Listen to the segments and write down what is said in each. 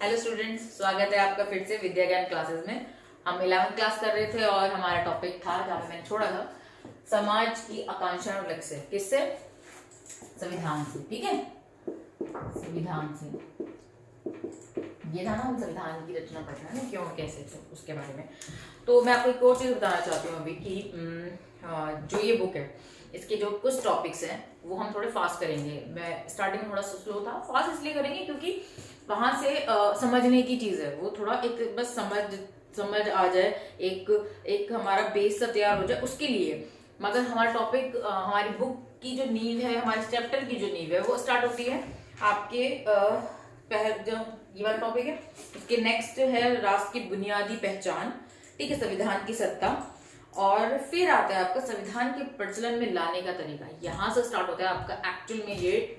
Hello students, स्वागत है आपका फिर से विद्या ज्ञान क्लासेस में। हम 11th क्लास कर रहे थे और हमारा टॉपिक था जहाँ पे मैंने छोड़ा था, समाज की आकांक्षा और लक्ष्य। किससे? संविधान से। ठीक है, संविधान से ये था ना, हम संविधान की रचना पढ़ रहे हैं, क्यों कैसे थे उसके बारे में। तो मैं आपको एक और चीज बताना चाहती हूँ अभी कि जो ये बुक है, इसके जो कुछ टॉपिक्स हैं वो हम थोड़े फास्ट करेंगे। मैं स्टार्टिंग में थोड़ा स्लो था, फास्ट इसलिए करेंगे क्योंकि वहां से समझने की चीज है, वो थोड़ा एक बस समझ आ जाए, एक एक हमारा बेस सा तैयार हो जाए उसके लिए। मगर हमारा टॉपिक, हमारी बुक की जो नींव है, हमारे चैप्टर की जो नींव है वो स्टार्ट होती है आपके पहले जो ये वाला टॉपिक है, उसके नेक्स्ट है राष्ट्र की बुनियादी पहचान। ठीक है, संविधान की सत्ता, और फिर आता है आपका संविधान के प्रचलन में लाने का तरीका। यहां से स्टार्ट होता है आपका एक्चुअल में ये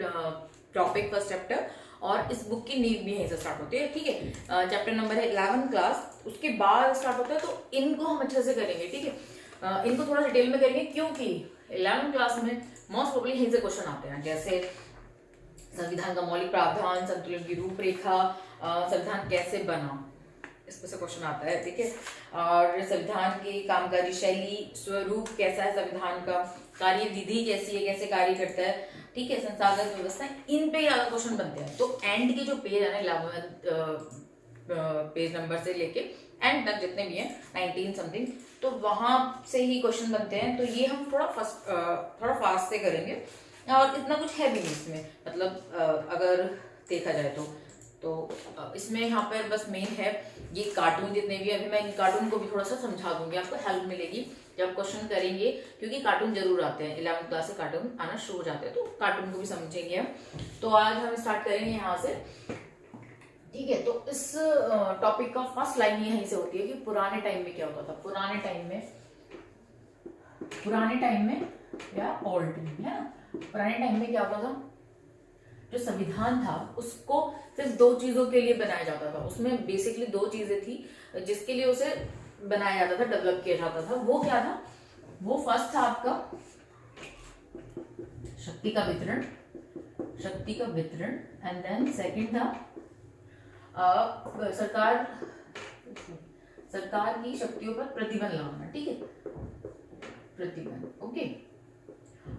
टॉपिक, फर्स्ट चैप्टर, और इस बुक की नींव भी यहीं से स्टार्ट होती है। ठीक है, चैप्टर नंबर है 11 क्लास, उसके बाद स्टार्ट होता है। तो इनको हम अच्छे से करेंगे। ठीक है, इनको थोड़ा डिटेल में करेंगे क्योंकि 11 क्लास में मोस्ट प्रोबेबली यहीं से क्वेश्चन आते हैं, जैसे संविधान का मौलिक प्रावधान, संतुलन की रूपरेखा, संविधान कैसे बना, इस पर से क्वेश्चन आता है। ठीक है, और संविधान की कामकाजी शैली, स्वरूप कैसा है संविधान का, कार्य विधि कैसी है, कैसे कार्य करता है। ठीक है, संस्थागत व्यवस्था, इन पे ज्यादा क्वेश्चन बनते हैं। तो एंड के जो पेज है ना, 11 पेज नंबर से लेके एंड तक जितने भी हैं 19 समथिंग, तो वहां से ही क्वेश्चन बनते हैं। तो ये हम थोड़ा फास्ट से करेंगे, और इतना कुछ है भी नहीं इसमें, मतलब अगर देखा जाए तो इसमें यहाँ पर बस मेन है ये कार्टून जितने भी। अभी मैं इन कार्टून को भी थोड़ा सा समझा दूंगी, आपको हेल्प मिलेगी जब क्वेश्चन करेंगे, क्योंकि कार्टून जरूर आते हैं। 11th क्लास से कार्टून आना शुरू हो जाते हैं, तो कार्टून को भी समझेंगे हम। तो आज हम स्टार्ट करेंगे यहाँ से। ठीक है, तो इस टॉपिक का फर्स्ट लाइन यहीं से होती है कि पुराने टाइम में क्या होता था। पुराने टाइम में या ओल्ड टाइम है ना, पुराने टाइम में क्या होता था, जो संविधान था उसको सिर्फ दो चीजों के लिए बनाया जाता था। उसमें बेसिकली दो चीजें थी जिसके लिए उसे बनाया जाता था, डेवलप किया जाता था। वो क्या था? वो फर्स्ट था आपका शक्ति का वितरण, एंड देन सेकंड था सरकार की शक्तियों पर प्रतिबंध लगाना। ठीक है, प्रतिबंध। ओके,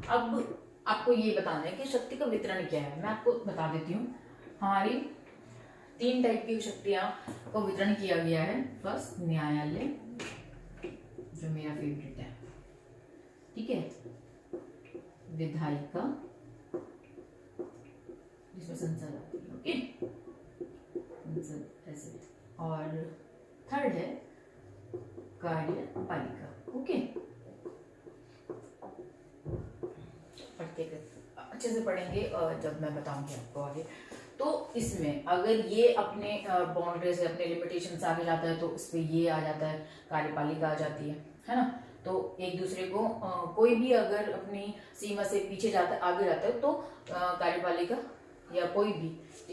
अब आपको ये बताना है कि शक्ति का वितरण क्या है। मैं आपको बता देती हूँ, हमारी 3 टाइप की शक्तियां को वितरण किया गया है। फर्स्ट, न्यायालय, जो मेरा फेवरेट है। ठीक है, विधायिका, जिसमें संसद आती है। ओके, संसद ऐसे, और थर्ड है कार्यपालिका। ओके, अच्छे से पढ़ेंगे जब मैं बताऊंगी आपको आगे। तो इसमें अगर ये अपने बाउंड्री से, अपने लिमिटेशन से आगे जाता है तो इस पे ये आ जाता है, कार्यपालिका आ जाती है ना। तो एक दूसरे को कोई भी अगर अपनी सीमा से पीछे जाता है, आगे जाता है, तो कार्यपालिका या कोई भी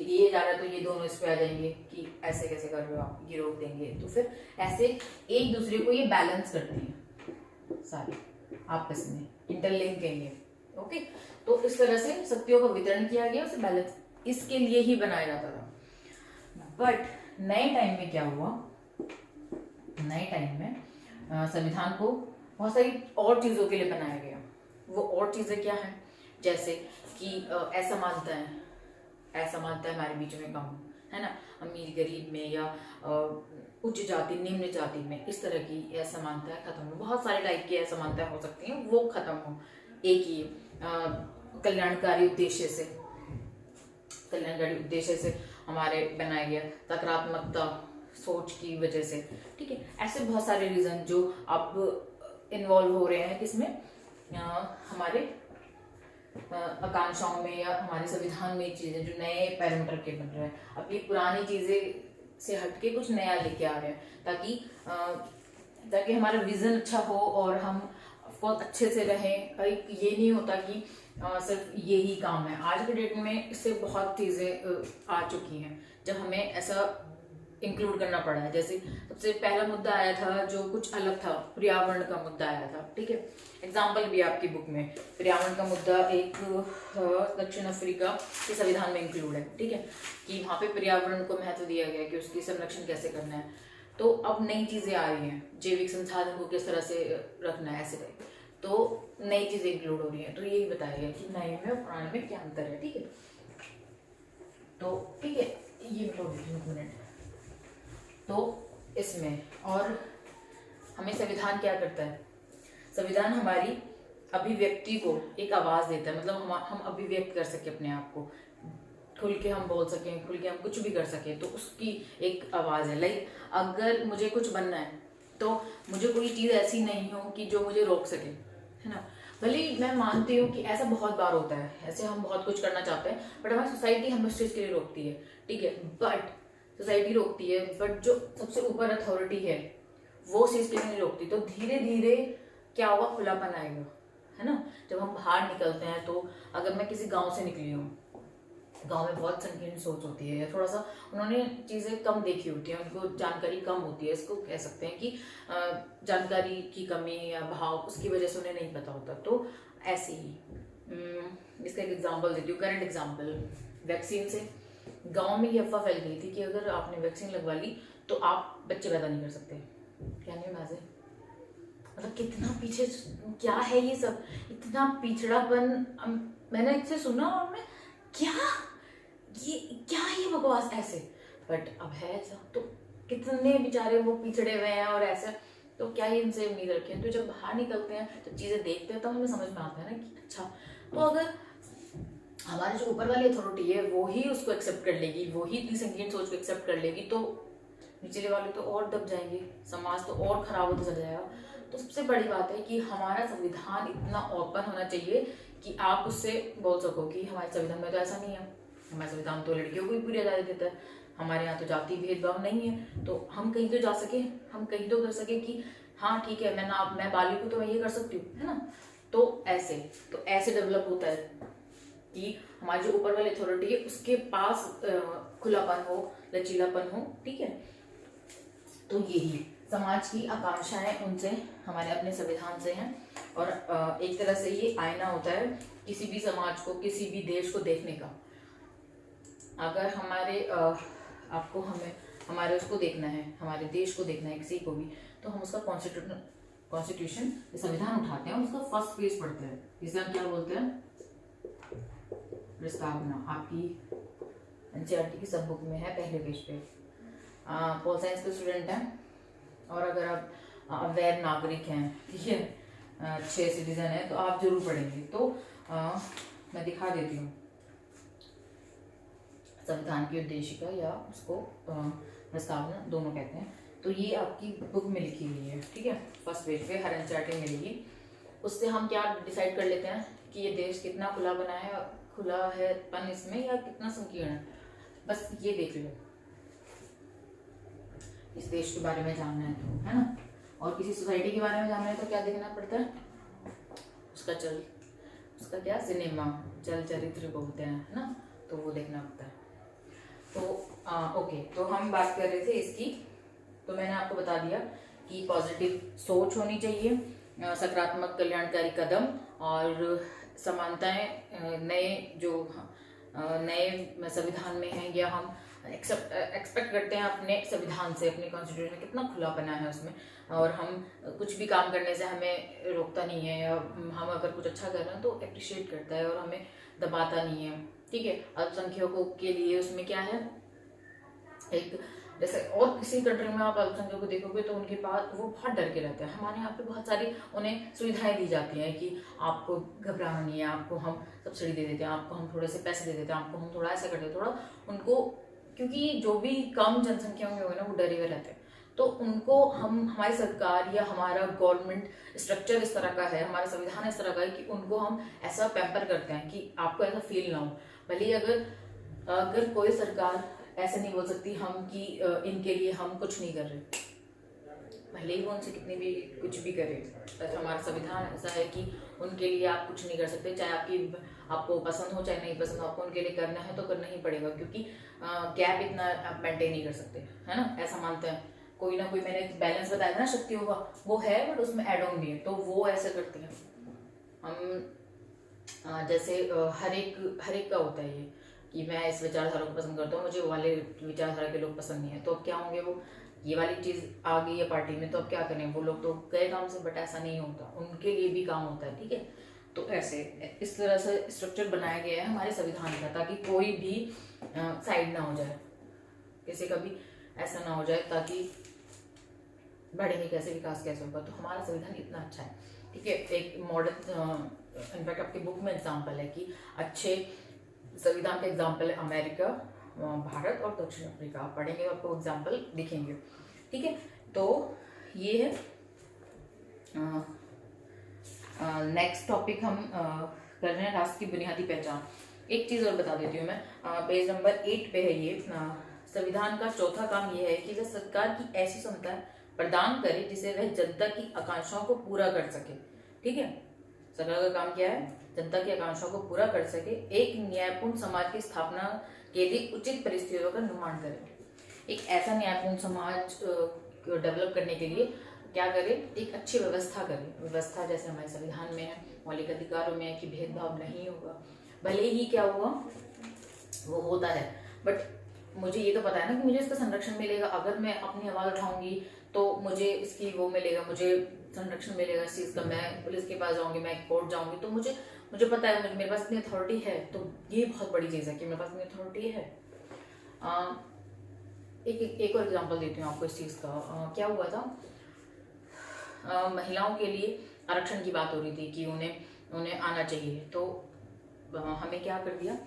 ये जा रहा है तो ये दोनों इस पे आ जाएंगे कि ऐसे कैसे कर रहे हो आप, ये रोक देंगे। तो फिर ऐसे एक दूसरे को ये बैलेंस करती है, सारे आपस में इंटरलिंक है ये। ओके, तो इस तरह से शक्तियों का वितरण किया गया, उसे बैलेंस इसके लिए ही बनाया जाता था। बट नए टाइम में क्या हुआ, नए टाइम में संविधान को बहुत सारी और चीजों के लिए बनाया गया। वो और चीजें क्या है, जैसे कि असमानता हमारे बीच में कम है ना, अमीर गरीब में या उच्च जाति निम्न जाति में, इस तरह की असमानता खत्म हो। बहुत सारे टाइप की असमानता हो सकती हैं, वो खत्म हो एक ही कल्याणकारी उद्देश्य से हमारे बनाया गया, सकारात्मकता सोच की वजह से। ठीक है, ऐसे बहुत सारे रीजन जो अब इन्वॉल्व हो रहे हैं किसमें, हमारे आकांक्षाओं में या हमारे संविधान में चीजें जो नए पैरामीटर के बन रहे हैं। अब ये पुरानी चीजें से हटके कुछ नया लेके आ रहे हैं, ताकि हमारा विजन अच्छा हो और हम बहुत अच्छे से रहें। ये नहीं होता कि सिर्फ यही काम है। आज के डेट में इससे बहुत चीजें आ चुकी हैं, जब हमें ऐसा इंक्लूड करना पड़ा है। जैसे सबसे पहला मुद्दा आया था जो कुछ अलग था, पर्यावरण का मुद्दा आया था, ठीक है। एग्जाम्पल भी आपकी बुक में पर्यावरण का मुद्दा एक दक्षिण अफ्रीका के संविधान में इंक्लूड है, ठीक है, कि वहाँ पे पर्यावरण को महत्व दिया गया कि उसकी संरक्षण कैसे करना है। तो अब नई चीजें आ रही हैं, जैविक संसाधन को किस तरह से रखना है, ऐसे टाइप, तो नई चीजें इंक्लूड हो रही हैं। तो यही बताया गया कि नए में और पुराने में क्या अंतर है, ठीक है। तो ठीक है, ये मिनट। तो इसमें और हमें संविधान क्या करता है, संविधान हमारी अभिव्यक्ति को एक आवाज देता है, मतलब हम अभिव्यक्त कर सके अपने आप को, खुल के हम बोल सकें, खुल के हम कुछ भी कर सकें, तो उसकी एक आवाज है। लाइक अगर मुझे कुछ बनना है तो मुझे कोई चीज ऐसी नहीं हो कि जो मुझे रोक सके, है ना। भले मैं मानती हूँ कि ऐसा बहुत बार होता है, ऐसे हम बहुत कुछ करना चाहते हैं बट हमारी सोसाइटी हमें उस चीज के लिए रोकती है, ठीक है। बट सोसाइटी रोकती है, बट जो सबसे ऊपर अथॉरिटी है वो चीज के लिए नहीं रोकती। तो धीरे धीरे क्या होगा, खुलापन आएगा, है ना। जब हम बाहर निकलते हैं, तो अगर मैं किसी गांव से निकली हूँ, गांव में बहुत संकीर्ण सोच होती है, या थोड़ा सा उन्होंने चीजें कम देखी होती है, उनको जानकारी कम होती है, इसको कह सकते हैं कि जानकारी की कमी या भाव, उसकी वजह से उन्हें नहीं पता होता। तो ऐसे ही इसका एक एग्जांपल देती हूँ, करंट एग्जांपल, वैक्सीन से गांव में ये अफवाह फैल गई थी कि अगर आपने वैक्सीन लगवा ली तो आप बच्चे पैदा नहीं कर सकते। क्या नहीं माजे, मतलब कितना पीछे, क्या है ये सब, इतना पिछड़ापन मैंने इससे सुना और मैं क्या है ये बकवास ऐसे, बट अब है ऐसा। तो कितने बेचारे वो पिछड़े हुए हैं और ऐसे, तो क्या ही इनसे उम्मीद रखें। तो जब बाहर निकलते हैं तो चीजें देखते हैं तो हमें समझ में आता है ना कि अच्छा, तो अगर हमारे जो ऊपर वाली अथॉरिटी है वो ही उसको एक्सेप्ट कर लेगी, वो ही इतनी संकीर्ण सोच को एक्सेप्ट कर लेगी, तो निचले वाले तो और दब जाएंगे, समाज तो और खराब होता चला जाएगा। तो सबसे बड़ी बात है कि हमारा संविधान इतना ओपन होना चाहिए कि आप उससे बोल सको कि हमारे संविधान में तो ऐसा नहीं है, हमारे संविधान तो लड़कियों को भी पूरी आज़ादी देता है, हमारे यहाँ तो जाति भेदभाव नहीं है, तो हम कहीं तो जा सके, हम कहीं तो कर सके कि हाँ ठीक है, मैं बालिक हूँ तो मैं ये कर सकती हूँ, है ना। तो ऐसे डेवलप होता है कि हमारी जो ऊपर वाली अथॉरिटी है उसके पास खुलापन हो, लचीलापन हो, ठीक है। तो यही समाज की आकांक्षाएं उनसे, हमारे अपने संविधान से हैं, और एक तरह से ये आईना होता है किसी भी समाज को, किसी भी देश को देखने का। अगर हमारे उसको देखना है, हमारे देश को देखना है किसी को भी, तो हम उसका कॉन्स्टिट्यूशन संविधान उठाते हैं और उसका फर्स्ट पेज पढ़ते हैं, जिसे हम क्या बोलते हैं, प्रस्तावना। आपकी एनसीईआरटी की सब बुक में है, पहले पेज पे। पोल साइंस के स्टूडेंट हैं और अगर आप अवेयर नागरिक हैं, ठीक है, अच्छे सिटीजन है, तो आप जरूर पढ़ेंगे। तो मैं दिखा देती हूँ संविधान की उद्देशिका, या उसको प्रस्तावना दोनों कहते हैं। तो ये आपकी बुक में लिखी हुई है, ठीक है, फर्स्ट पेज पे हर एनसीईआरटी में मिलेगी। उससे हम क्या डिसाइड कर लेते हैं कि ये देश कितना खुला है पन इसमें, या कितना संकीर्ण है। बस ये देख लो, इस देश के बारे में जानना है तो, है ना। और किसी सोसाइटी के बारे में जानना है तो क्या देखना पड़ता है, उसका क्या सिनेमा, चल चरित्र बोलते हैं, है ना, तो वो देखना पड़ता है। तो ओके, तो हम बात कर रहे थे इसकी। तो मैंने आपको बता दिया कि पॉजिटिव सोच होनी चाहिए, सकारात्मक कल्याणकारी कदम, और समानताएं नए संविधान में है, या हम एक्सपेक्ट करते हैं अपने संविधान से, अपने कॉन्स्टिट्यूशन में कितना खुलापना है उसमें, और हम कुछ भी काम करने से हमें रोकता नहीं है, या हम अगर कुछ अच्छा कर रहे हैं तो अप्रिशिएट करता है और हमें दबाता नहीं है, ठीक है। अल्पसंख्यकों के लिए उसमें क्या है, एक जैसे और किसी कंट्री में आप अल्पसंख्यकों को देखोगे तो उनके पास वो बहुत डर के रहते हैं। हमारे यहाँ पे बहुत सारी उन्हें सुविधाएं दी जाती हैं कि आपको घबराना नहीं है, आपको हम सब्सिडी दे देते हैं, आपको हम थोड़े से पैसे दे देते हैं, आपको हम थोड़ा ऐसा कर देते हैं, थोड़ा उनको, क्योंकि जो भी कम जनसंख्या में हुए ना वो डरे हुए रहते हैं, तो उनको हमारी सरकार या हमारा गवर्नमेंट स्ट्रक्चर इस तरह का है, हमारा संविधान इस तरह का है कि उनको हम ऐसा पैम्पर करते हैं कि आपको ऐसा फील ना हो। भले अगर कोई सरकार ऐसे नहीं बोल सकती हम कि इनके लिए हम कुछ नहीं कर रहे, भले ही वो उनसे कितनी भी कुछ भी करे, हमारा संविधान ऐसा है कि उनके लिए आप कुछ नहीं कर सकते, चाहे आपको पसंद हो चाहे नहीं पसंद हो, आपको उनके लिए करना है तो करना ही पड़ेगा, क्योंकि गैप इतना आप मेंटेन नहीं कर सकते, है ना, ऐसा मानते हैं। कोई ना कोई, मैंने बैलेंस बताया था ना शक्तियों का, वो है बट उसमें एड ऑन भी है, तो वो ऐसे करते हैं हम। जैसे हर एक का होता है ये कि मैं इस विचारधारा को पसंद करता हूँ, मुझे वो वाले विचारधारा के लोग पसंद नहीं है, तो अब क्या होंगे, वो ये वाली चीज आ गई है पार्टी में, तो अब क्या करें, वो लोग तो गए काम से, बट ऐसा नहीं होता, उनके लिए भी काम होता है, ठीक है। तो ऐसे इस तरह से स्ट्रक्चर बनाया गया है हमारे संविधान का, ताकि कोई भी साइड ना हो जाए, किसी का भी ऐसा ना हो जाए, ताकि बढ़ेंगे कैसे, विकास कैसे होगा। तो हमारा संविधान इतना अच्छा है, ठीक है। एक मॉडर्न, इनफैक्ट आपकी बुक में एग्जाम्पल है कि अच्छे संविधान का एग्जाम्पल है अमेरिका, भारत और दक्षिण अफ्रीका। आप पढ़ेंगे तो आपको एग्जाम्पल दिखेंगे, ठीक है। तो ये है नेक्स्ट टॉपिक हम कर रहे हैं, राष्ट्र की बुनियादी पहचान। एक चीज और बता देती हूँ मैं, पेज नंबर 8 पे है ये। संविधान का चौथा काम यह है कि वह सरकार की ऐसी क्षमता प्रदान करे जिसे वह जनता की आकांक्षाओं को पूरा कर सके, ठीक है। सरकार का काम क्या है, जनता की आकांक्षाओं को पूरा कर सके, एक न्यायपूर्ण समाज की स्थापना के लिए उचित परिस्थितियों का निर्माण करे। एक ऐसा न्यायपूर्ण समाज डेवलप करने के लिए क्या करे, एक अच्छी व्यवस्था करे। व्यवस्था जैसे हमारे संविधान में है, मौलिक अधिकारों में है कि भेदभाव नहीं होगा, भले ही क्या हुआ वो होता है, बट मुझे ये तो पता है ना कि मुझे इसका संरक्षण मिलेगा। अगर मैं अपनी आवाज उठाऊंगी तो मुझे इसकी वो मिलेगा, मुझे संरक्षण मिलेगा इस चीज का। मैं पुलिस के पास जाऊंगी, मैं कोर्ट जाऊंगी, तो मुझे पता है मेरे पास इतनी अथॉरिटी है। तो ये बहुत बड़ी चीज है कि मेरे पास इतनी अथॉरिटी है। एक और एग्जांपल देती हूँ आपको इस चीज का। क्या हुआ था, महिलाओं के लिए आरक्षण की बात हो रही थी कि उन्हें आना चाहिए, तो हमें क्या कर दिया,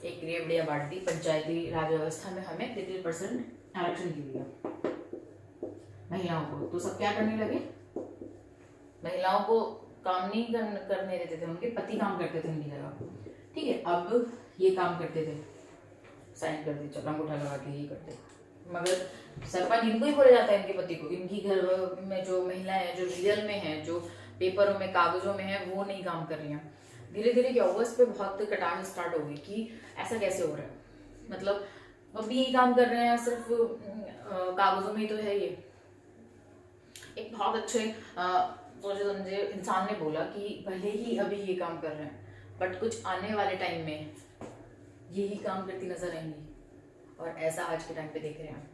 एक रेवड़िया बांट दी पंचायती राज व्यवस्था में, हमें 33% आरक्षण दे दिया महिलाओं को। तो सब क्या करने लगे, महिलाओं को काम नहीं करने देते थे, उनके पति काम करते थे उनकी जगह, ठीक है। अब ये काम करते थे, साइन कर दे, अंगूठा लगा के ये करते, मगर सरपंच इनको ही बोला जाता है, इनके पति को। इनकी घर में जो महिलाएं हैं, जो रियल में है, जो पेपरों में कागजों में है, वो नहीं काम कर रही हैं। धीरे धीरे क्या हुआ, इस पे बहुत कटान स्टार्ट हो गई कि ऐसा कैसे हो रहा है, मतलब अब भी यही काम कर रहे हैं, सिर्फ कागजों में ही तो है ये। एक बहुत अच्छे सोचे समझे इंसान ने बोला कि भले ही अभी ये काम कर रहे हैं, बट कुछ आने वाले टाइम में यही काम करती नजर आएंगी, और ऐसा आज के टाइम पे देख रहे हैं।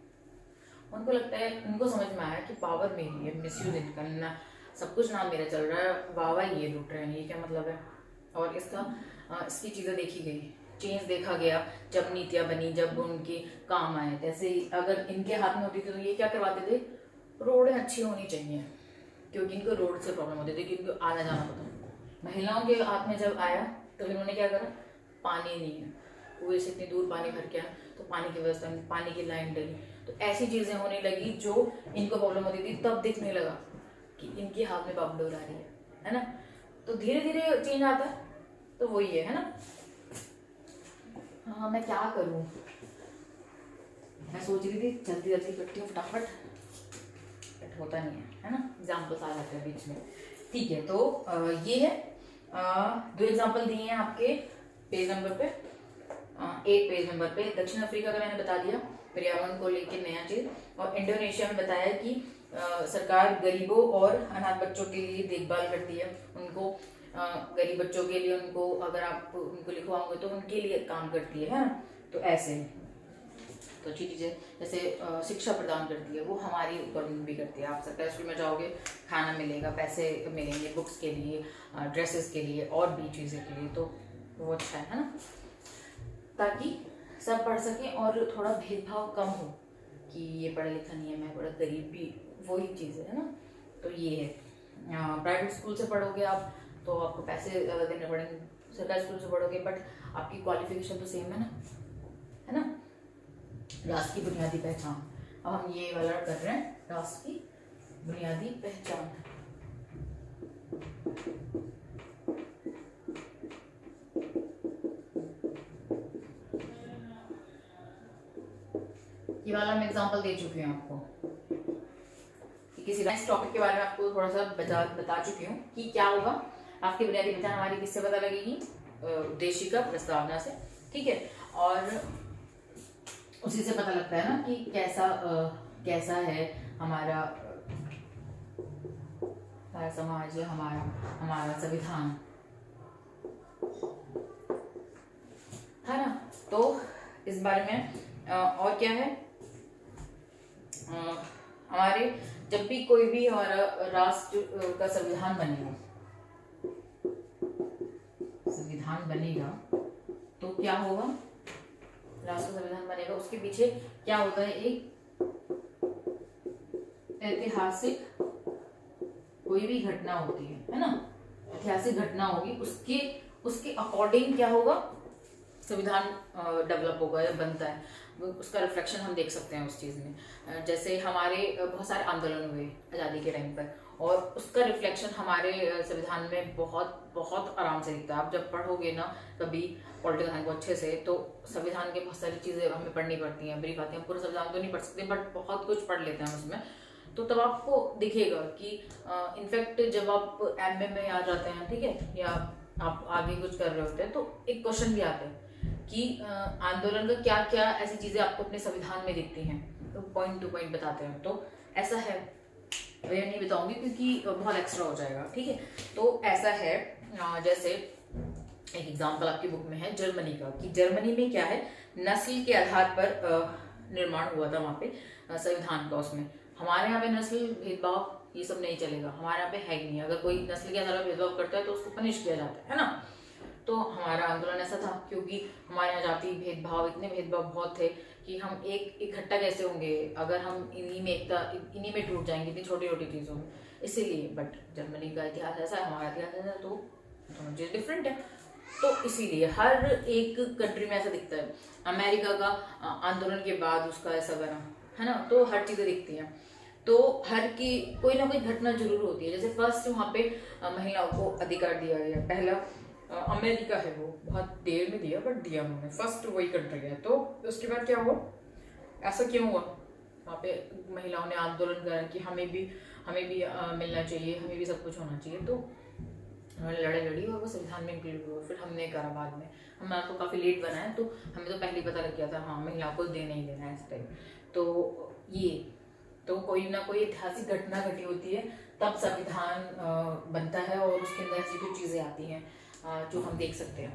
उनको लगता है, उनको समझ में आया कि पावर मेरी है, मिसयूज इनका ना, सब कुछ नाम मेरा चल रहा है, वाह ये लूट रहे हैं, ये क्या मतलब है। और इसकी चीजें देखी गई, चेंज देखा गया, जब नीतियां बनी, जब उनके काम आए। जैसे अगर इनके हाथ में होती थी तो ये क्या करवाते थे, रोडें अच्छी होनी चाहिए, क्योंकि इनको रोड से प्रॉब्लम होती थी, क्योंकि इनको आना जाना पता। महिलाओं के हाथ में जब आया तो फिर उन्होंने क्या करा, पानी नहीं है, कुएं से इतनी दूर पानी भर के आया, तो पानी की व्यवस्था, पानी की लाइन डली, तो ऐसी चीजें होने लगी जो इनको प्रॉब्लम होती थी। तब दिखने लगा कि इनके हाथ में बागडोर आ रही है ना। तो धीरे धीरे चेंज आता है, तो वही है ना। हाँ, मैं क्या करूं, मैं सोच रही थी जल्दी जल्दी करती हूँ फटाफट, बट होता नहीं है ना, एग्जाम्पल्स आ जाते हैं बीच में, ठीक है। तो ये है, 2 एग्जाम्पल दिए हैं आपके पेज नंबर पे, 8 पेज नंबर पे। दक्षिण अफ्रीका का मैंने बता दिया, पर्यावरण को लेकर नया चीज। और इंडोनेशिया में बताया कि सरकार गरीबों और अनाथ बच्चों के लिए देखभाल करती है, उनको गरीब बच्चों के लिए, उनको अगर आप उनको लिखवाओगे तो उनके लिए काम करती है ना। तो ऐसे तो अच्छी चीजें, जैसे शिक्षा प्रदान करती है, वो हमारी ऊपर भी करती है। आप सरकारी स्कूल में जाओगे, खाना मिलेगा, पैसे मिलेंगे बुक्स के लिए, ड्रेसेस के लिए, और भी चीजें के लिए, तो वो अच्छा है ना, ताकि सब पढ़ सके और थोड़ा भेदभाव कम हो कि ये पढ़ा लिखा नहीं है, मैं बड़ा गरीब भी, वही चीज़ है ना। तो ये है, प्राइवेट स्कूल से पढ़ोगे आप तो आपको पैसे ज़्यादा देने पड़ेंगे, सरकारी स्कूल से पढ़ोगे बट आपकी क्वालिफिकेशन तो सेम है ना। राष्ट्र की बुनियादी पहचान, अब हम ये वाला कर रहे हैं, राष्ट्र की बुनियादी पहचान। ये वाला मैं एग्जांपल दे चुकी हूँ आपको, किसी नेक्स्ट टॉपिक के बारे में आपको थोड़ा सा बता चुकी हूँ कि क्या होगा। राष्ट्र की बुनियादी पहचान हमारी किससे पता लगेगी, उद्देशिका प्रस्तावना से, ठीक है। और उसी से पता लगता है ना कि कैसा है हमारा समाज, हमारा संविधान, है ना। तो इस बारे में और क्या है, हमारे जब भी कोई भी हमारा राष्ट्र का संविधान बनेगा तो क्या होगा, राष्ट्र का संविधान बनेगा, उसके पीछे क्या होता है, एक ऐतिहासिक कोई भी घटना होती है ना, ऐतिहासिक घटना होगी, उसके अकॉर्डिंग क्या होगा, संविधान डेवलप होगा या बनता है, उसका रिफ्लेक्शन हम देख सकते हैं उस चीज में। जैसे हमारे बहुत सारे आंदोलन हुए आज़ादी के टाइम पर, और उसका रिफ्लेक्शन हमारे संविधान में बहुत बहुत आराम से दिखता है। आप जब पढ़ोगे ना कभी पॉलिटिकल साइंस को अच्छे से, तो संविधान के बहुत सारी चीजें हमें पढ़नी पड़ती हैं, ब्रीफ आती हैं, पूरा संविधान तो नहीं पढ़ सकते बट बहुत कुछ पढ़ लेते हैं उसमें, तो तब आपको दिखेगा कि इनफैक्ट जब आप एमए में आ जाते हैं, ठीक है, या आप आगे कुछ कर रहे होते हैं, तो एक क्वेश्चन भी आता है कि आंदोलन का क्या क्या ऐसी चीजें आपको अपने संविधान में दिखती हैं, तो पॉइंट टू पॉइंट बताते हैं। तो ऐसा है, मैं नहीं बताऊंगी क्योंकि बहुत एक्स्ट्रा हो जाएगा, ठीक है। तो ऐसा है, जैसे एक एग्जांपल आपकी बुक में है जर्मनी का, कि जर्मनी में क्या है, नस्ल के आधार पर निर्माण हुआ था वहां पे संविधान का। उसमें हमारे यहाँ पे नस्ल भेदभाव ये सब नहीं चलेगा, हमारे यहाँ पे है ही नहीं। अगर कोई नस्ल के आधार पर भेदभाव करता है तो उसको पनिश किया जाता है ना। तो हमारा आंदोलन ऐसा था, क्योंकि हमारे यहाँ जाति भेदभाव, इतने भेदभाव बहुत थे कि हम एक इकट्ठा कैसे होंगे अगर हम इन्हीं में टूट जाएंगे इतनी छोटी छोटी चीजों में, इसीलिए। बट जर्मनी का इतिहास ऐसा है, हमारा इतिहास ऐसा है, तो दोनों चीज डिफरेंट है। तो इसीलिए हर एक कंट्री में ऐसा दिखता है। अमेरिका का आंदोलन के बाद उसका ऐसा बना है ना, तो हर चीजें दिखती हैं। तो हर की कोई ना कोई घटना जरूर होती है। जैसे फर्स्ट वहाँ पे महिलाओं को अधिकार दिया गया, पहला अमेरिका है, वो बहुत देर में दिया बट दिया उन्होंने, फर्स्ट वही कंट्री है। तो उसके बाद क्या हुआ, ऐसा क्यों हुआ, वहाँ पे महिलाओं ने आंदोलन करा कि हमें भी मिलना चाहिए, हमें भी सब कुछ होना चाहिए। तो उन्होंने लड़ी और वो संविधान में इंक्लूड हुआ। फिर हमने करा बाद में, हमारा तो काफी लेट बना है, तो हमें तो पहले ही पता लग गया था हाँ महिलाओं को देना ही देना है इस टाइम। तो ये तो कोई ना कोई ऐतिहासिक घटना घटी होती है तब संविधान बनता है, और उसके अंदर ऐसी कुछ चीजें आती हैं जो हम देख सकते हैं।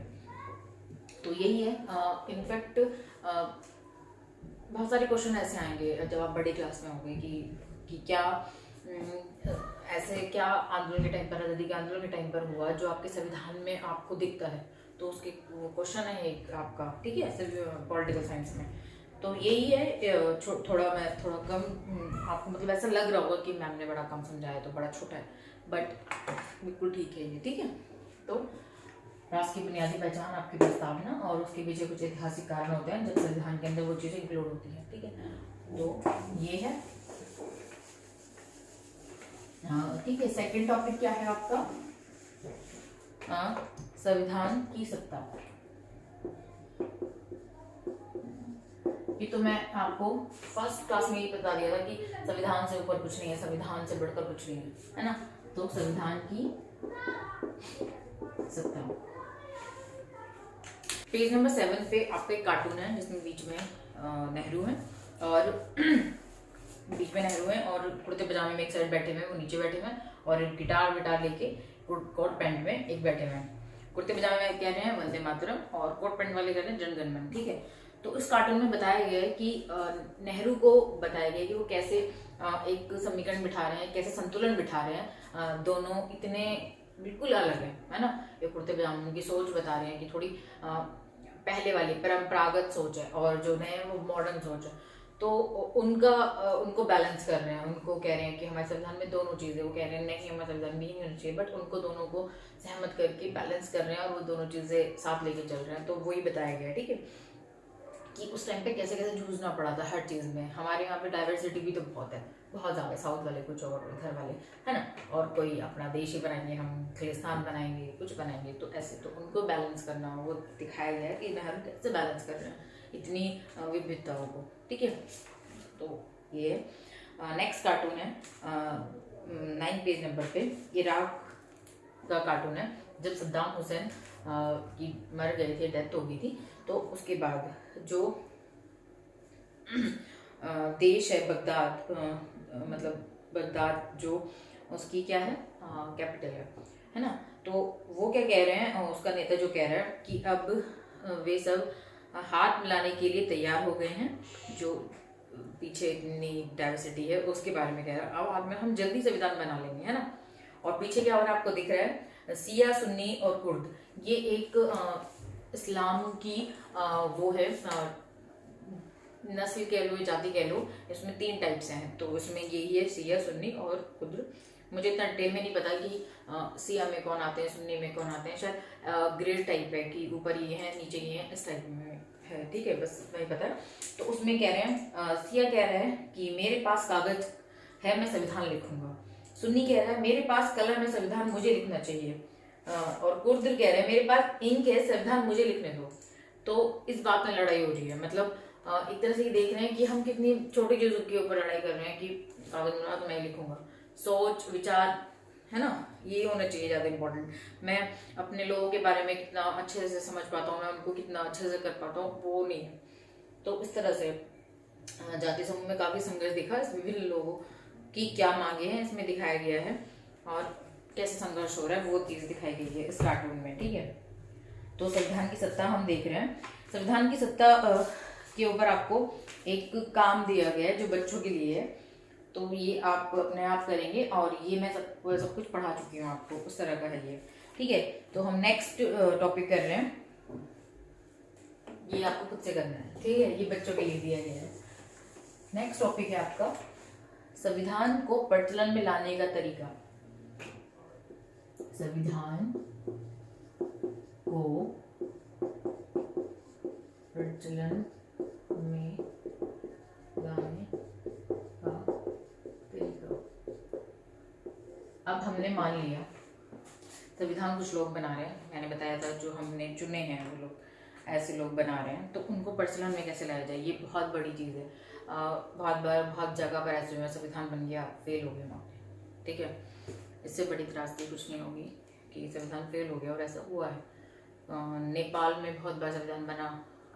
तो यही है। इनफैक्ट बहुत सारे क्वेश्चन ऐसे आएंगे जब आप बड़ी क्लास में होंगे कि क्या ऐसे क्या आंदोलन के टाइम पर, आजादी के आंदोलन के टाइम पर हुआ जो आपके संविधान में आपको दिखता है। तो उसके क्वेश्चन है एक आपका, ठीक है, पॉलिटिकल साइंस में। तो यही है। थोड़ा कम आपको मतलब ऐसा लग रहा होगा कि मैम ने बड़ा कम समझाया तो बड़ा छोटा है, बट बिल्कुल ठीक है ये, ठीक है। तो राष्ट्र की बुनियादी पहचान, आपकी प्रस्तावना और उसके पीछे कुछ ऐतिहासिक कारण होते हैं जब संविधान के अंदर वो चीजें इंक्लूड होती है, ठीक है। तो ये है, ठीक है। सेकंड टॉपिक क्या है आपका, संविधान की सत्ता। ये तो मैं आपको फर्स्ट क्लास में ही बता दिया था कि संविधान से ऊपर कुछ नहीं है, संविधान से बढ़कर कुछ नहीं है ना। तो संविधान की सत्ता, पेज नंबर 7 पे आपका एक कार्टून है जिसमें बीच में नेहरू है, और बीच में नेहरू है और कुर्ते पजामे में एक साइड बैठे हुए, वो नीचे बैठे हुए, और गिटार विटार लेके कोट पैंट में एक बैठे हुए हैं। कुर्ते पजामे में कह रहे हैं वंदे मातरम, और कोट पैंट वाले कह रहे हैं जन गण मन, ठीक है। तो इस कार्टून में बताया गया है कि नेहरू को बताया गया है कि वो कैसे एक समीकरण बिठा रहे हैं, कैसे संतुलन बिठा रहे हैं, दोनों इतने बिल्कुल अलग है ना। ये कुर्ते पजामे की सोच बता रहे हैं कि थोड़ी पहले वाली परंपरागत सोच है, और जो नए वो मॉडर्न सोच है। तो उनको बैलेंस कर रहे हैं, उनको कह रहे हैं कि हमारे संविधान में दोनों चीजें, वो कह रहे हैं नहीं हमारे संविधान में ही नहीं होनी चाहिए, बट उनको दोनों को सहमत करके बैलेंस कर रहे हैं, और वो दोनों चीजें साथ लेके चल रहे हैं। तो वही बताया गया, ठीक है, कि उस टाइम पे कैसे कैसे जूझना पड़ा था हर चीज में। हमारे यहाँ पे डाइवर्सिटी भी तो बहुत है, बहुत ज्यादा। साउथ वाले कुछ और इधर वाले, है ना, और कोई अपना देश ही बनाएंगे, हम खलिस्तान बनाएंगे, कुछ बनाएंगे, तो ऐसे। तो उनको बैलेंस करना वो दिखाया गया है कि नेहरू कैसे बैलेंस कर रहे हैं इतनी विविधताओं को, ठीक है। तो ये नेक्स्ट कार्टून है 9 पेज नंबर पे, इराक का कार्टून है। जब सद्दाम हुसैन कि मर गए थे, डेथ हो गई थी। तो उसके बाद जो देश है बगदाद, मतलब बगदाद जो उसकी क्या है कैपिटल है ना। तो वो क्या कह रहे हैं, उसका नेता जो कह रहा है कि अब वे सब हाथ मिलाने के लिए तैयार हो गए हैं, जो पीछे इतनी डाइवर्सिटी है उसके बारे में कह रहा है। अब हाथ में हम जल्दी संविधान बना लेंगे, है ना। और पीछे क्या हो रहा है आपको दिख रहा है, सिया, सुन्नी और कुर्द, ये एक इस्लाम की वो है नस्ल कह लो, जाति कह लो। इसमें 3 टाइप्स हैं, तो इसमें यही है सिया, सुन्नी और कुर्द। मुझे इतना डिटेल में नहीं पता कि सिया में कौन आते हैं, सुन्नी में कौन आते हैं। शायद ग्रेड टाइप है कि ऊपर ये है नीचे ये है, इस टाइप में है, ठीक है, बस वही पता है। तो उसमें कह रहे हैं, सिया कह रहा है कि मेरे पास कागज है, मैं संविधान लिखूंगा। सुन्नी कह रहा है मेरे पास कलम है, संविधान मुझे लिखना चाहिए। और कुर्द कह रहे हैं मेरे पास इंक है, संविधान मुझे लिखने दो। तो इस बात में लड़ाई हो रही है। मतलब एक तरह से ये देख रहे हैं कि हम कितनी छोटी चीजों के ऊपर लड़ाई कर रहे हैं कि कागज बना तो मैं लिखूंगा। सोच विचार, है ना, ये होना चाहिए ज्यादा इम्पोर्टेंट। मैं अपने लोगों के बारे में कितना अच्छे से समझ पाता हूँ, मैं उनको कितना अच्छे से कर पाता हूँ, वो नहीं है। तो इस तरह से जाति समूह में काफी संघर्ष दिखा। इस विभिन्न लोगों की क्या मांगे हैं इसमें दिखाया गया है, और कैसे संघर्ष हो रहा है वो चीज दिखाई गई है इस कार्टून में, ठीक है। तो संविधान की सत्ता हम देख रहे हैं। संविधान की सत्ता के ऊपर आपको एक काम दिया गया है जो बच्चों के लिए है, तो ये आप अपने आप करेंगे, और ये मैं सब कुछ पढ़ा चुकी हूँ आपको, उस तरह का है ये, ठीक है। तो हम नेक्स्ट टॉपिक कर रहे हैं, ये आपको खुद से करना है, ठीक है, ये बच्चों के लिए दिया गया है। नेक्स्ट टॉपिक है आपका संविधान को प्रचलन में लाने का तरीका। संविधान को प्रचलन में लाने का तरीका। अब हमने मान लिया संविधान कुछ लोग बना रहे हैं, मैंने बताया था जो हमने चुने हैं वो लोग ऐसे लोग बना रहे हैं, तो उनको प्रचलन में कैसे लाया जाए, ये बहुत बड़ी चीज़ है। बहुत बार बहुत जगह पर ऐसे हुआ संविधान बन गया, फेल हो गया वहाँ पे, ठीक है। इससे बड़ी त्रासदी कुछ नहीं होगी कि संविधान फेल हो गया, और ऐसा हुआ है। नेपाल में बहुत बार संविधान बना,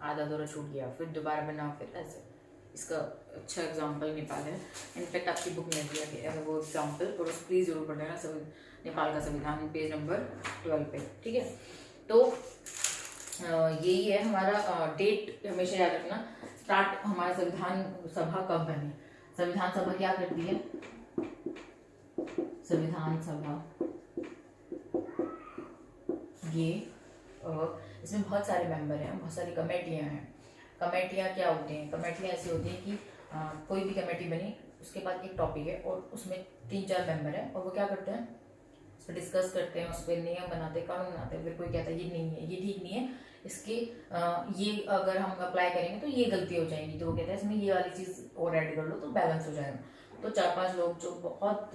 आधा अधूरा छूट गया, फिर दोबारा बना, फिर ऐसे। इसका अच्छा एग्जाम्पल नेपाल है। इनफैक्ट आपकी बुक में दिया गया है वो एग्जाम्पल, और उस प्लीज़ जरूर पढ़ लेना नेपाल का संविधान, पेज नंबर 12 पे, ठीक है। तो यही है हमारा डेट, हमेशा याद रखना। स्टार्ट हमारा संविधान सभा कब बनी। संविधान सभा क्या करती है, संविधान सभा ये इसमें बहुत सारे मेंबर हैं, बहुत सारी कमेटियां हैं। कमेटियां क्या होती हैं, कमेटियां ऐसी होती हैं कि कोई भी कमेटी बनी, उसके बाद एक टॉपिक है और उसमें 3-4 मेंबर हैं, और वो क्या करते हैं, उस पर डिस्कस करते हैं, उस पर नियम बनाते हैं, कानून बनाते हैं। फिर कोई कहता है ये नहीं है, ये ठीक नहीं है, इसके ये अगर हम अप्लाई करेंगे तो ये गलती हो जाएगी, तो वो कहते हैं इसमें ये वाली चीज़ और ऐड कर लो तो बैलेंस हो जाएगा। तो 4-5 लोग जो बहुत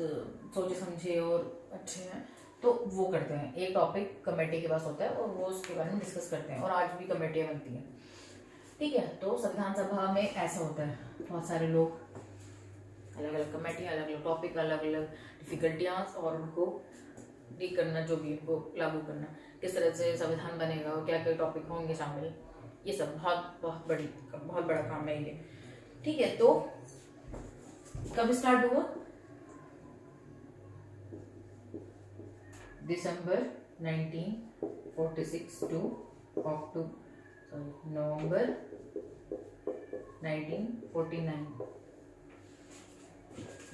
सोचे समझे और अच्छे हैं तो वो करते हैं, एक टॉपिक कमेटी के पास होता है और वो उसके बारे में डिस्कस करते हैं, और आज भी कमेटियाँ बनती हैं, ठीक है। तो संविधान सभा में ऐसा होता है, बहुत सारे लोग, अलग अलग कमेटी, अलग अलग टॉपिक, अलग अलग डिफिकल्टियाँ, और उनको डील करना, जो भी उनको लागू करना, किस तरह से संविधान बनेगा और क्या क्या टॉपिक होंगे शामिल, ये सब बहुत बड़ा काम है ये, ठीक है। तो कब स्टार्ट हुआ, दिसंबर 1946 टू नवंबर 1949,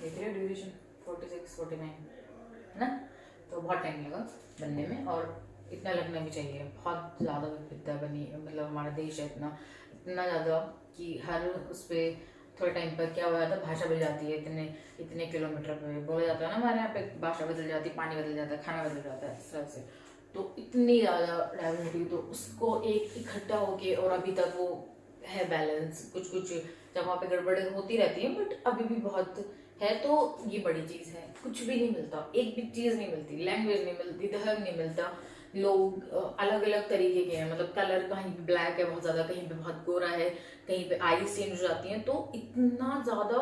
देख रहे हो ड्यूरेशन 46-49 है ना। तो बहुत टाइम लगा बनने में, और इतना लगना भी चाहिए, बहुत ज़्यादा विविधता बनी, मतलब हमारा देश है इतना ज़्यादा कि हर उस पर थोड़े टाइम पर क्या हो जाता है, भाषा बदल जाती है, इतने किलोमीटर पे बोला जाता है ना, हमारे यहाँ पे भाषा बदल जाती है, पानी बदल जाता है, खाना बदल जाता है, इस तरह से। तो इतनी ज़्यादा डाइवर्सिटी, तो उसको एक इकट्ठा होके, और अभी तक वो है बैलेंस, कुछ जगहों पे गड़बड़ होती रहती है, बट अभी भी बहुत है, तो ये बड़ी चीज़ है। कुछ भी नहीं मिलता, एक भी चीज़ नहीं मिलती, लैंग्वेज नहीं मिलती, धर्म नहीं मिलता, लोग अलग अलग तरीके के हैं, मतलब कलर कहीं पे ब्लैक है बहुत ज़्यादा, कहीं पे बहुत गोरा है, कहीं पे आईज चेंज हो जाती हैं, तो इतना ज़्यादा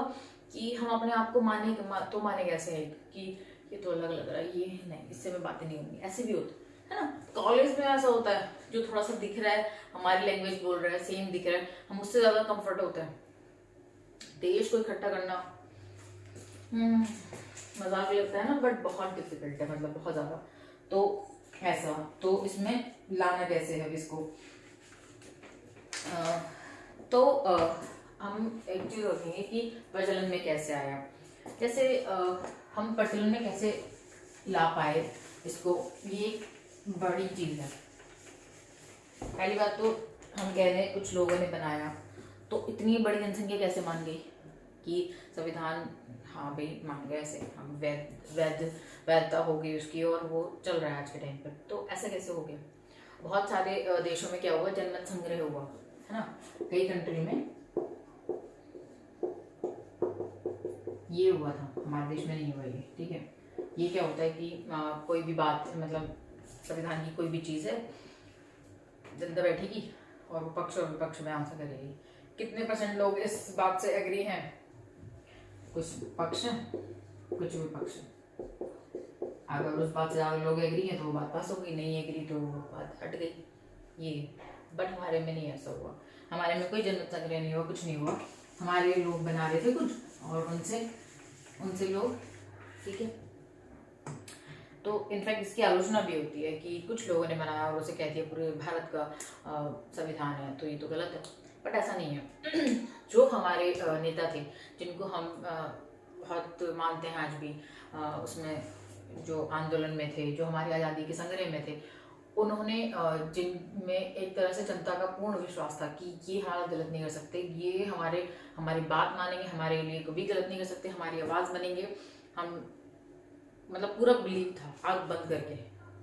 कि हम अपने आप को माने कैसे है कि ये तो अलग लग रहा है, ये नहीं, इससे में बातें नहीं होंगी, ऐसे भी होता है। है ना। कॉलेज में ऐसा होता है जो थोड़ा सा दिख रहा है, हमारी लैंग्वेज बोल रहा है, सेम दिख रहा है, हम उससे ज्यादा कंफर्ट होते हैं। देश को इकट्ठा करना मजाक लगता है ना, बट बहुत डिफिकल्ट है, मतलब बहुत ज्यादा। तो ऐसा, तो इसमें लाना कैसे है इसको, हम एक चीज रखेंगे कि प्रचलन में कैसे आया। जैसे हम प्रचलन में कैसे ला पाए इसको, ये एक बड़ी चीज है। पहली बात तो हम कह रहे हैं कुछ लोगों ने बनाया, तो इतनी बड़ी जनसंख्या कैसे मान गई कि संविधान, हाँ भाई मान गए, ऐसे हम वैधता हो गई उसकी और वो चल रहा है आज के टाइम पर। तो ऐसा कैसे हो गया? बहुत सारे देशों में क्या हुआ, जनमत संग्रह हुआ है ना, कई कंट्री में ये हुआ था, हमारे देश में नहीं हुआ ये, ठीक है। ये क्या होता है कि कोई भी बात, मतलब संविधान की कोई भी चीज़ है, जनता बैठेगी और वो पक्ष और विपक्ष में आंसर करेगी। कितने परसेंट लोग इस बात से एग्री हैं? कुछ पक्ष कुछ विपक्ष। अगर उस बात से ज्यादा लोग एग्री हैं तो वो बात पास हो गई, नहीं एग्री तो वो बात हट गई। ये बट हमारे में नहीं ऐसा हुआ, हमारे में कोई जनमत संग्रह नहीं हुआ, कुछ नहीं हुआ। हमारे लोग बना रहे थे कुछ और उनसे लोग, ठीक है। तो इनफैक्ट इसकी आलोचना भी होती है कि कुछ लोगों ने बनाया और उसे कह दिया पूरे भारत का संविधान है, तो ये तो गलत है। बट ऐसा नहीं है। जो हमारे नेता थे, जिनको हम बहुत मानते हैं आज भी, उसमें जो आंदोलन में थे, जो हमारी आज़ादी के संग्रह में थे, उन्होंने जिनमें एक तरह से जनता का पूर्ण विश्वास था कि ये हमारा गलत नहीं कर सकते, ये हमारी बात मानेंगे, हमारे लिए कभी गलत नहीं कर सकते, हमारी आवाज़ बनेंगे, हम मतलब पूरा बिलीव था आग बंद करके,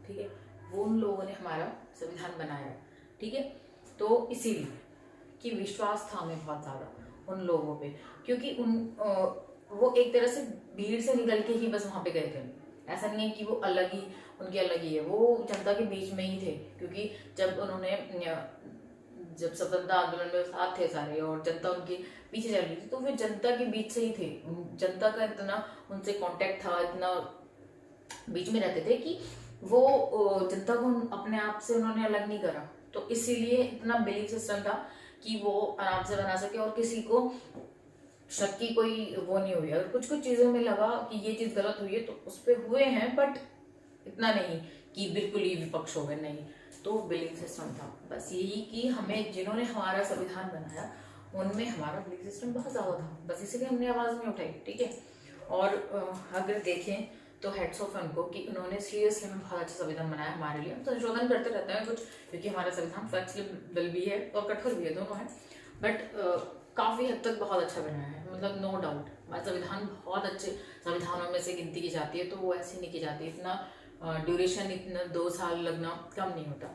ठीक है। वो उन लोगों ने हमारा संविधान बनाया, ठीक है। तो इसीलिए कि विश्वास था हमें बहुत ज़्यादा उन लोगों पे, क्योंकि वो एक तरह से भीड़ से निकल के ही बस वहाँ पे गए थे। ऐसा नहीं है कि वो उनके अलग ही है, वो जनता के बीच में ही थे। क्योंकि जब स्वतंत्रता आंदोलन में साथ थे सारे और जनता उनके पीछे चल रही थी, तो वे जनता के बीच से ही थे। जनता का इतना उनसे कांटेक्ट था, इतना बीच में रहते थे कि वो जनता को अपने आप से उन्होंने अलग नहीं करा। तो इसीलिए इतना बिलीफ सिस्टम था कि वो आराम से बना सके और किसी को शक की कोई वो नहीं हुई। अगर कुछ चीज़ों में लगा कि ये चीज़ गलत हुई है तो उस पर हुए हैं, बट इतना नहीं कि बिल्कुल ही विपक्ष हो गए, नहीं। तो बिलीफ सिस्टम था बस यही कि हमें, जिन्होंने हमारा संविधान बनाया उनमें हमारा बिलीफ सिस्टम बहुत ज़्यादा था, बस इसीलिए हमने आवाज़ नहीं उठाई, ठीक है। और अगर देखें तो हेड्स ऑफ उनको कि उन्होंने सीरियसली में बहुत अच्छा संविधान बनाया हमारे लिए। हम संशोधन करते रहते हैं कुछ, क्योंकि हमारा संविधान फ्लेक्सिबल भी है और कठोर भी है, दोनों है। बट काफ़ी हद तक बहुत अच्छा बनाया है, मतलब नो डाउट हमारा संविधान बहुत अच्छे संविधानों में से गिनती की जाती है। तो वो ऐसे नहीं की जाती, इतना ड्यूरेशन, इतना 2 साल लगना कम नहीं होता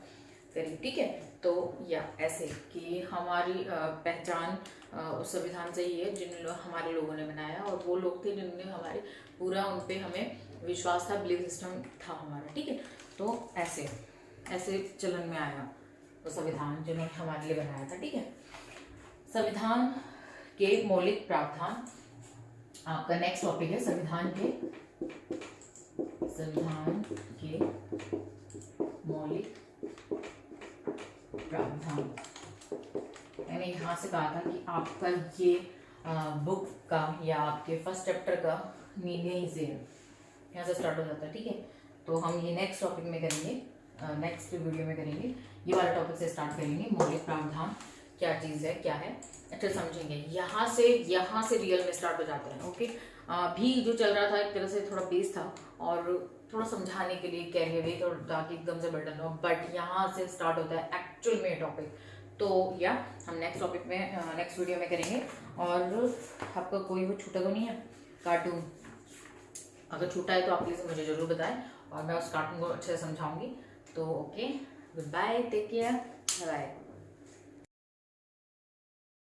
फिर, ठीक है। तो या ऐसे कि हमारी पहचान उस संविधान से ही है जिन हमारे लोगों ने बनाया, और वो लोग थे जिन्होंने हमारे पूरा उन पे हमें विश्वास था, बिलीफ सिस्टम था हमारा, ठीक है। तो ऐसे चलन में आया वो संविधान जिन्होंने हमारे लिए बनाया था, ठीक है। संविधान के मौलिक प्रावधान, आपका नेक्स्ट टॉपिक है संविधान के मौलिक प्रावधान। मैंने यहाँ से कहा था कि आपका ये बुक का या आपके फर्स्ट चैप्टर का मीनिंग से यहाँ से स्टार्ट हो जाता है, ठीक है। तो हम ये नेक्स्ट टॉपिक में करेंगे, नेक्स्ट वीडियो में करेंगे, ये वाला टॉपिक से स्टार्ट करेंगे। मौलिक प्रावधान क्या चीज़ है, क्या है, अच्छा समझेंगे। यहाँ से रियल में स्टार्ट हो जाते हैं, ओके। भी जो चल रहा था एक तरह से थोड़ा बेस था और थोड़ा समझाने के लिए कह रहे थे, ताकि एकदम से बर्डन हो, बट यहाँ से स्टार्ट होता है एक्चुअल में टॉपिक। तो या हम नेक्स्ट टॉपिक में नेक्स्ट वीडियो में करेंगे। और आपका कोई वो छूटा तो नहीं है कार्टून? अगर छूटा है तो आप प्लीज़ मुझे ज़रूर बताएं और मैं उस कार्टून को अच्छे से समझाऊंगी। तो okay, good bye, take care, bye.